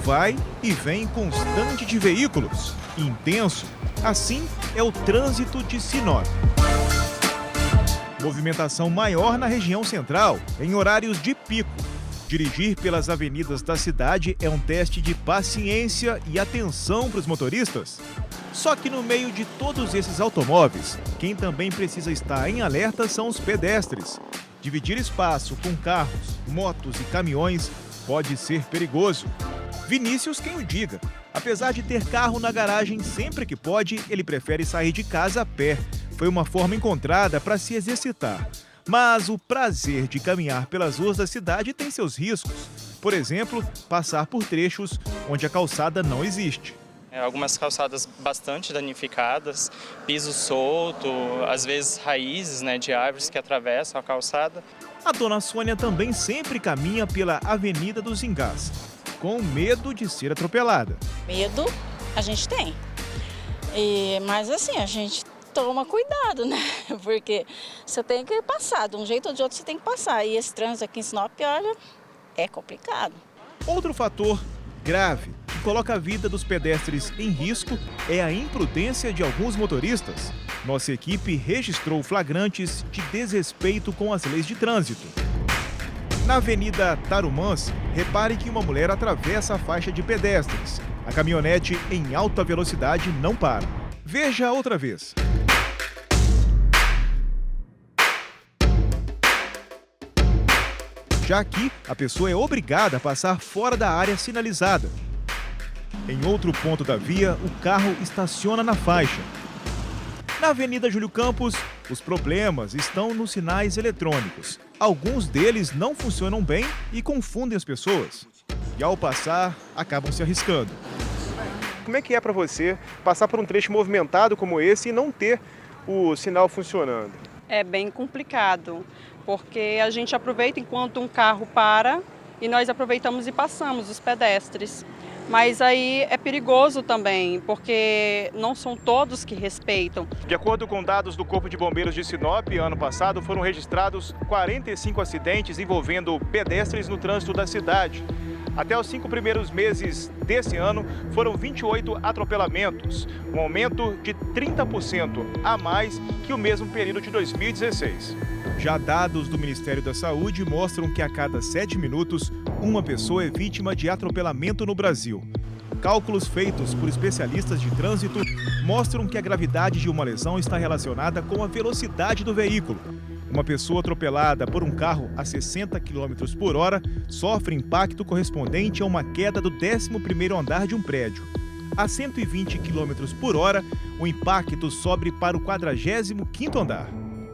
vai e vem constante de veículos, intenso. Assim é o trânsito de Sinop. Movimentação maior na região central, em horários de pico. Dirigir pelas avenidas da cidade é um teste de paciência e atenção para os motoristas. Só que no meio de todos esses automóveis, quem também precisa estar em alerta são os pedestres. Dividir espaço com carros, motos e caminhões pode ser perigoso. Vinícius quem o diga. Apesar de ter carro na garagem sempre que pode, ele prefere sair de casa a pé. Foi uma forma encontrada para se exercitar. Mas o prazer de caminhar pelas ruas da cidade tem seus riscos. Por exemplo, passar por trechos onde a calçada não existe. Algumas calçadas bastante danificadas, piso solto, às vezes raízes de árvores que atravessam a calçada. A dona Sônia também sempre caminha pela Avenida dos Engás, com medo de ser atropelada. Medo a gente tem, mas assim, a gente toma cuidado, né? Porque você tem que passar, de um jeito ou de outro você tem que passar. E esse trânsito aqui em Sinop, olha, é complicado. Outro fator grave que coloca a vida dos pedestres em risco é a imprudência de alguns motoristas. Nossa equipe registrou flagrantes de desrespeito com as leis de trânsito. Na Avenida Tarumãs, repare que uma mulher atravessa a faixa de pedestres. A caminhonete em alta velocidade não para. Veja outra vez. Já aqui, a pessoa é obrigada a passar fora da área sinalizada. Em outro ponto da via, o carro estaciona na faixa. Na Avenida Júlio Campos, os problemas estão nos sinais eletrônicos. Alguns deles não funcionam bem e confundem as pessoas. E ao passar, acabam se arriscando. Como é que é para você passar por um trecho movimentado como esse e não ter o sinal funcionando? É bem complicado, porque a gente aproveita enquanto um carro para e nós aproveitamos e passamos os pedestres. Mas aí é perigoso também, porque não são todos que respeitam. De acordo com dados do Corpo de Bombeiros de Sinop, ano passado foram registrados 45 acidentes envolvendo pedestres no trânsito da cidade. Até os 5 primeiros meses desse ano, foram 28 atropelamentos, um aumento de 30% a mais que o mesmo período de 2016. Já dados do Ministério da Saúde mostram que a cada 7 minutos, uma pessoa é vítima de atropelamento no Brasil. Cálculos feitos por especialistas de trânsito mostram que a gravidade de uma lesão está relacionada com a velocidade do veículo. Uma pessoa atropelada por um carro a 60 km por hora sofre impacto correspondente a uma queda do 11º andar de um prédio. A 120 km por hora, o impacto sobe para o 45º andar.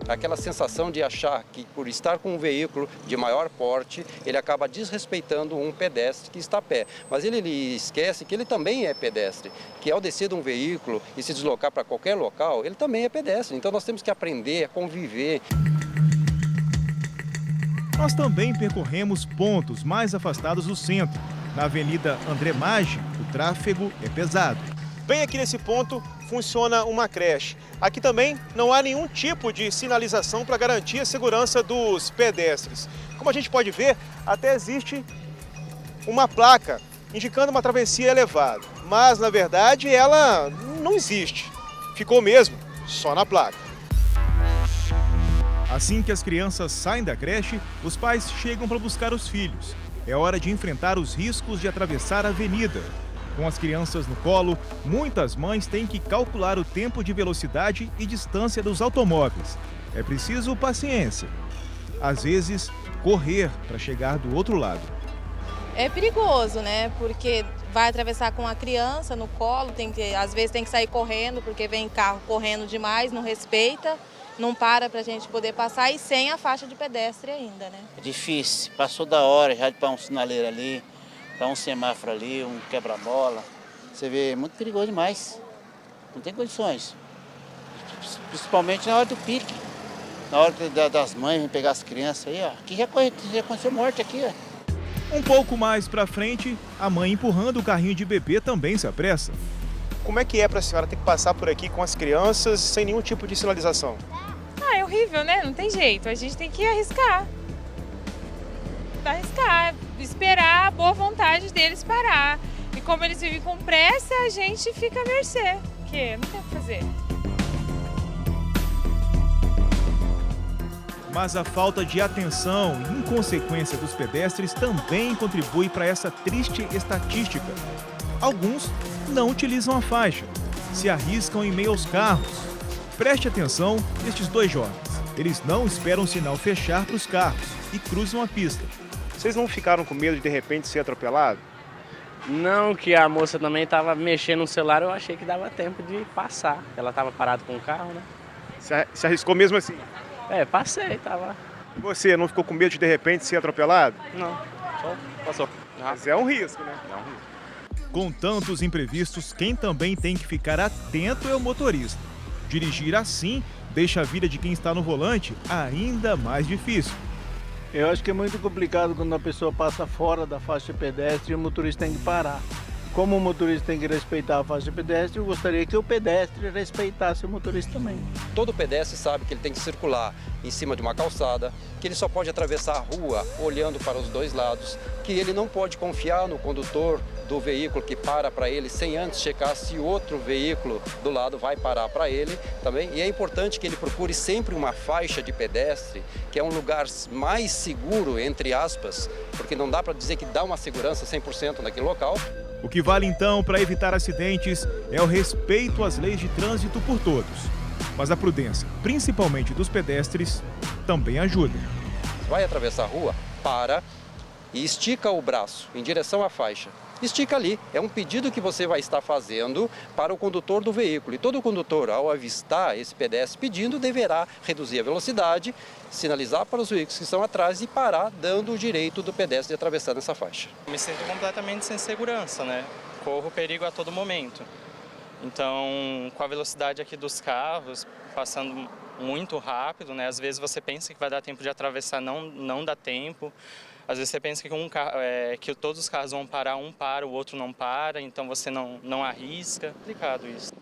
Aquela sensação de achar que, por estar com um veículo de maior porte, ele acaba desrespeitando um pedestre que está a pé. Mas ele esquece que ele também é pedestre, que ao descer de um veículo e se deslocar para qualquer local, ele também é pedestre. Então nós temos que aprender a conviver. Nós também percorremos pontos mais afastados do centro. Na Avenida André Maggi, o tráfego é pesado. Bem aqui nesse ponto funciona uma creche. Aqui também não há nenhum tipo de sinalização para garantir a segurança dos pedestres. Como a gente pode ver, até existe uma placa indicando uma travessia elevada. Mas, na verdade, ela não existe. Ficou mesmo só na placa. Assim que as crianças saem da creche, os pais chegam para buscar os filhos. É hora de enfrentar os riscos de atravessar a avenida. Com as crianças no colo, muitas mães têm que calcular o tempo de velocidade e distância dos automóveis. É preciso paciência. Às vezes, correr para chegar do outro lado. É perigoso, né? Porque vai atravessar com a criança no colo, às vezes tem que sair correndo, porque vem carro correndo demais, não respeita, não para a gente poder passar e sem a faixa de pedestre ainda, né? É difícil, passou da hora já de pôr um sinaleiro ali, para um semáforo ali, um quebra-mola. Você vê, é muito perigoso demais. Não tem condições. Principalmente na hora do pique. Na hora das mães vêm pegar as crianças aí, ó. Aqui já aconteceu morte aqui, ó. Um pouco mais para frente, a mãe empurrando o carrinho de bebê também se apressa. Como é que é para a senhora ter que passar por aqui com as crianças sem nenhum tipo de sinalização? Ah, é horrível, né? Não tem jeito. A gente tem que arriscar. Arriscar, esperar a boa vontade deles parar. como eles vivem com pressa, a gente fica à mercê, porque não tem o que fazer. Mas a falta de atenção e inconsequência dos pedestres também contribui para essa triste estatística. Alguns não utilizam a faixa, se arriscam em meio aos carros. Preste atenção nestes dois jovens. Eles não esperam o sinal fechar para os carros e cruzam a pista. Vocês não ficaram com medo de repente ser atropelado? Não, que a moça também estava mexendo no celular, eu achei que dava tempo de passar. Ela estava parada com o carro, né? Se arriscou mesmo assim? Passei, tava. Você não ficou com medo de repente ser atropelado? Não, só passou. Mas é um risco, né? É um risco. Com tantos imprevistos, quem também tem que ficar atento é o motorista. Dirigir assim deixa a vida de quem está no volante ainda mais difícil. Eu acho que é muito complicado quando a pessoa passa fora da faixa de pedestre e o motorista tem que parar. Como o motorista tem que respeitar a faixa de pedestre, eu gostaria que o pedestre respeitasse o motorista também. Todo pedestre sabe que ele tem que circular em cima de uma calçada, que ele só pode atravessar a rua olhando para os dois lados, que ele não pode confiar no condutor do veículo que para ele sem antes checar se outro veículo do lado vai parar para ele também. E é importante que ele procure sempre uma faixa de pedestre, que é um lugar mais seguro, entre aspas, porque não dá para dizer que dá uma segurança 100% naquele local. O que vale então para evitar acidentes é o respeito às leis de trânsito por todos. Mas a prudência, principalmente dos pedestres, também ajuda. Vai atravessar a rua, para e estica o braço em direção à faixa. Estica ali, é um pedido que você vai estar fazendo para o condutor do veículo. E todo condutor, ao avistar esse pedestre pedindo, deverá reduzir a velocidade, sinalizar para os veículos que estão atrás e parar, dando o direito do pedestre de atravessar nessa faixa. Me sinto completamente sem segurança, né? Corro perigo a todo momento. Então, com a velocidade aqui dos carros, passando muito rápido, né? Às vezes você pensa que vai dar tempo de atravessar, não dá tempo. Às vezes você pensa que, que todos os carros vão parar, um para, o outro não para, então você não arrisca. É complicado isso.